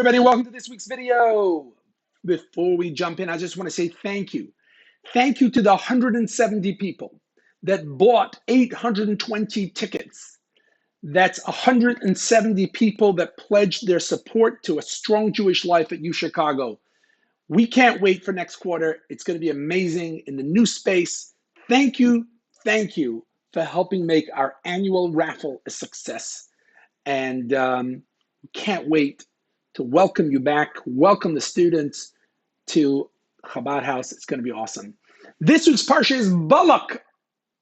everybody, welcome to this week's video. Before we jump in, I just want to say thank you. Thank you to the 170 people that bought 820 tickets. That's 170 people that pledged their support to a strong Jewish life at UChicago. We can't wait for next quarter. It's going to be amazing in the new space. Thank you for helping make our annual raffle a success. And can't wait to welcome you back, welcome the students to Chabad House. It's going to be awesome. This week's parsha is Balak.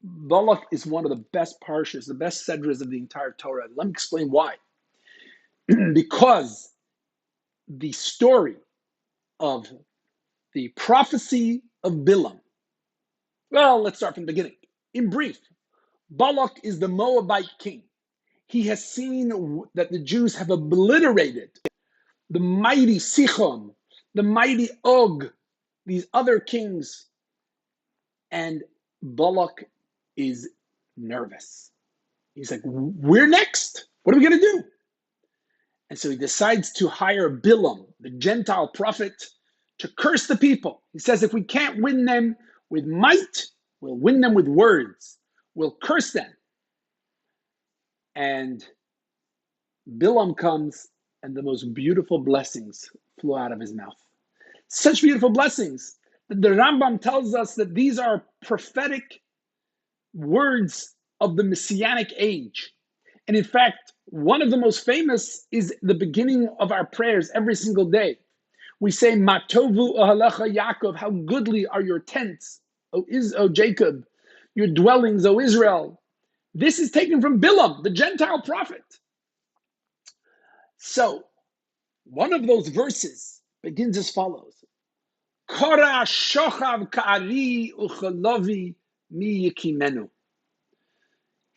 Balak is one of the best parshas, the best sedras of the entire Torah. Let me explain why. Because the story of the prophecy of Bilaam. Well, let's start from the beginning. In brief, Balak is the Moabite king. He has seen that the Jews have obliterated the mighty Sichon, the mighty Og, these other kings, and Balak is nervous. He's like, we're next. What are we going to do? And so he decides to hire Bilaam, the Gentile prophet, to curse the people. He says, if we can't win them with might, we'll win them with words. We'll curse them. And Bilaam comes, and the most beautiful blessings flow out of his mouth. Such beautiful blessings. The Rambam tells us that these are prophetic words of the Messianic age. And in fact, one of the most famous is the beginning of our prayers every single day. We say, Matovu ohalecha Yaakov, how goodly are your tents, O Jacob, your dwellings, O Israel. This is taken from Bilaam, the Gentile prophet. So, one of those verses begins as follows. Kora shochav ka'ari uchelovi mi yikimenu.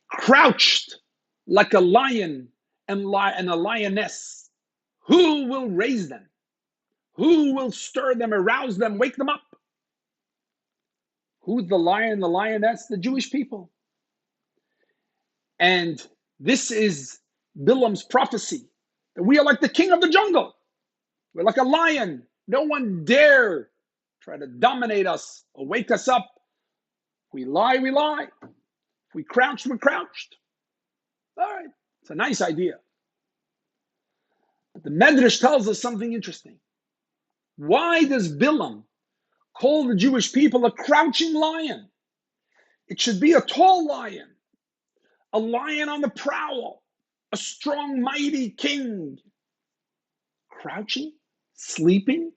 Crouched like a lion and a lioness. Who will raise them? Who will stir them, arouse them, wake them up? Who's the lion, the lioness? The Jewish people. And this is Bilaam's prophecy, that we are like the king of the jungle. We're like a lion. No one dare try to dominate us or wake us up. If we lie, we lie. If we crouch, we're crouched. All right, it's a nice idea. But the Medrash tells us something interesting. Why does Bilaam call the Jewish people a crouching lion? It should be a tall lion on the prowl, a strong, mighty king. Crouching? Sleeping?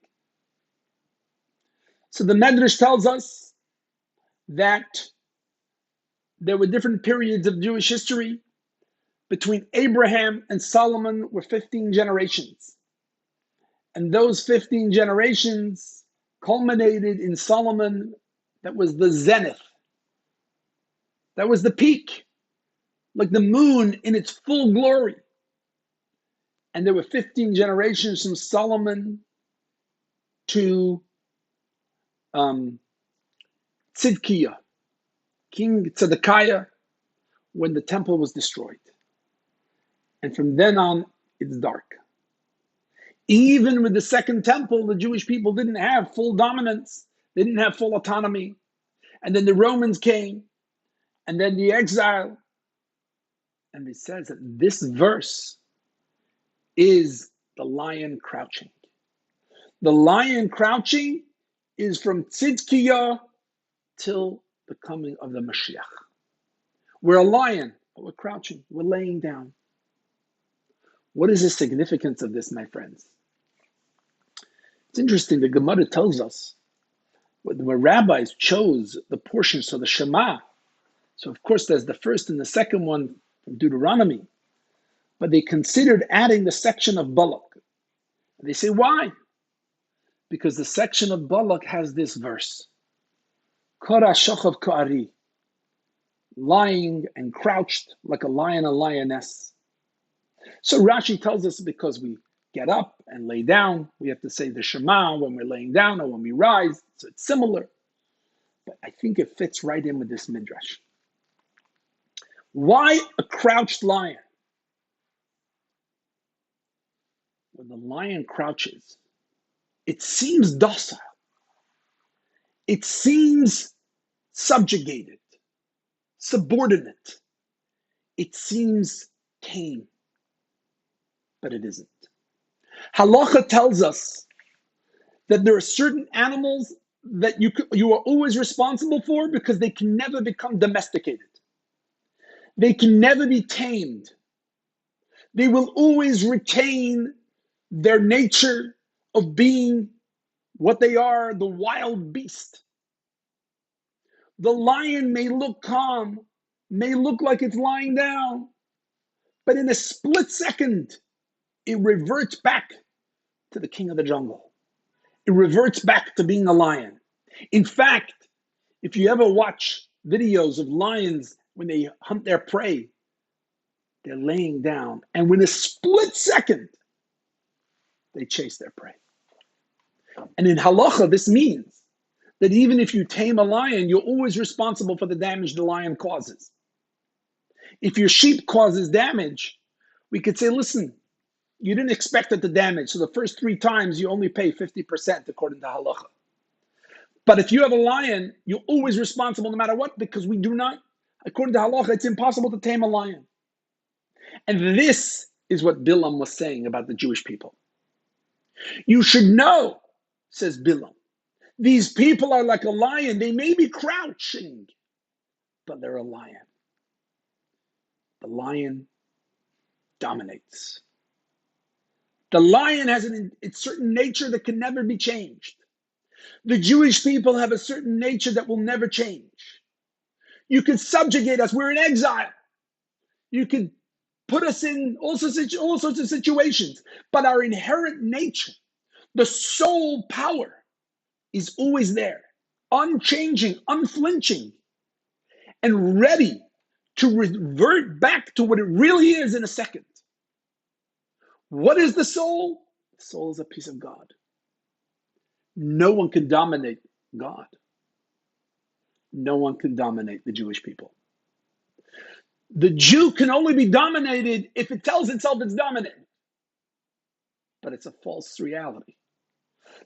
So the Medrash tells us that there were different periods of Jewish history. Between Abraham and Solomon were 15 generations. And those 15 generations culminated in Solomon. That was the zenith. That was the peak, like the moon in its full glory. And there were 15 generations from Solomon to Tzidkiah, King Zedekiah, when the temple was destroyed. And from then on, it's dark. Even with the second temple, the Jewish people didn't have full dominance. They didn't have full autonomy. And then the Romans came, and then the exile. And it says that this verse is the lion crouching. The lion crouching is from Tzidkiah till the coming of the Mashiach. We're a lion, but we're crouching. We're laying down. What is the significance of this, my friends? It's interesting. The Gemara tells us when the rabbis chose the portions of the Shema. So, of course, there's the first and the second one from Deuteronomy. But they considered adding the section of Balak. And they say, why? Because the section of Balak has this verse. Kora shochav ka'ari. Lying and crouched like a lion, a lioness. So Rashi tells us because we get up and lay down, we have to say the Shema when we're laying down or when we rise. So it's similar. But I think it fits right in with this midrash. Why a crouched lion? when the lion crouches, it seems docile. It seems subjugated, subordinate. It seems tame, but it isn't. Halacha tells us that there are certain animals that you are always responsible for because they can never become domesticated. They can never be tamed. They will always retain their nature of being what they are, the wild beast. The lion may look calm, may look like it's lying down, but in a split second, it reverts back to the king of the jungle. It reverts back to being a lion. In fact, if you ever watch videos of lions when they hunt their prey, they're laying down, and in a split second, they chase their prey. And in halacha, this means that even if you tame a lion, you're always responsible for the damage the lion causes. If your sheep causes damage, we could say, listen, you didn't expect it to damage, so the first 3 times you only pay 50% according to halacha. But if you have a lion, you're always responsible no matter what, because we do not, according to halacha, it's impossible to tame a lion. And this is what Bilaam was saying about the Jewish people. You should know, says Bilaam, these people are like a lion. They may be crouching, but they're a lion. The lion dominates. The lion has a certain nature that can never be changed. The Jewish people have a certain nature that will never change. You could subjugate us. We're in exile. You could put us in all sorts of situations. But our inherent nature, the soul power, is always there, unchanging, unflinching, and ready to revert back to what it really is in a second. What is the soul? The soul is a piece of God. No one can dominate God. No one can dominate the Jewish people. The Jew can only be dominated if it tells itself it's dominated. But it's a false reality.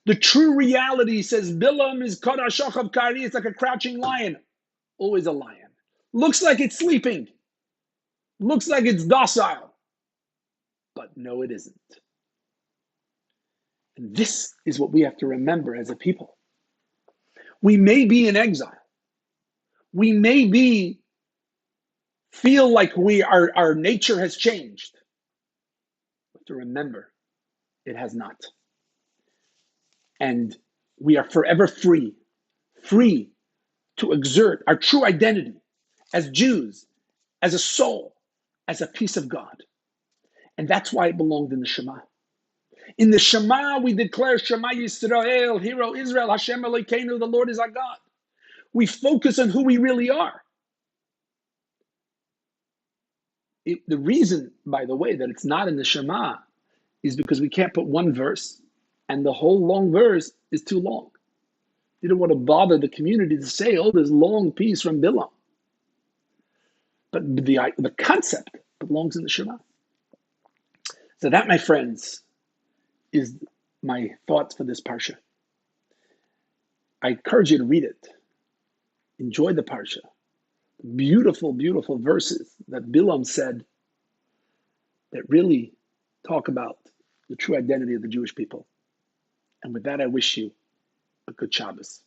The true reality, says Bilaam, is Kadashachav Kari. It's like a crouching lion. Always a lion. Looks like it's sleeping. Looks like it's docile. But no, it isn't. And this is what we have to remember as a people. We may be in exile. We may feel like our nature has changed. But to remember, it has not. And we are forever free to exert our true identity as Jews, as a soul, as a piece of God. And that's why it belonged in the Shema. In the Shema, we declare Shema Yisrael, Hero Israel, Hashem Elokeinu, the Lord is our God. We focus on who we really are. The reason, by the way, that it's not in the Shema is because we can't put one verse, and the whole long verse is too long. You don't want to bother the community to say, oh, this long piece from Bilaam. But the concept belongs in the Shema. So that, my friends, is my thoughts for this parsha. I encourage you to read it. Enjoy the parsha. Beautiful, beautiful verses that Bilaam said that really talk about the true identity of the Jewish people. And with that, I wish you a good Shabbos.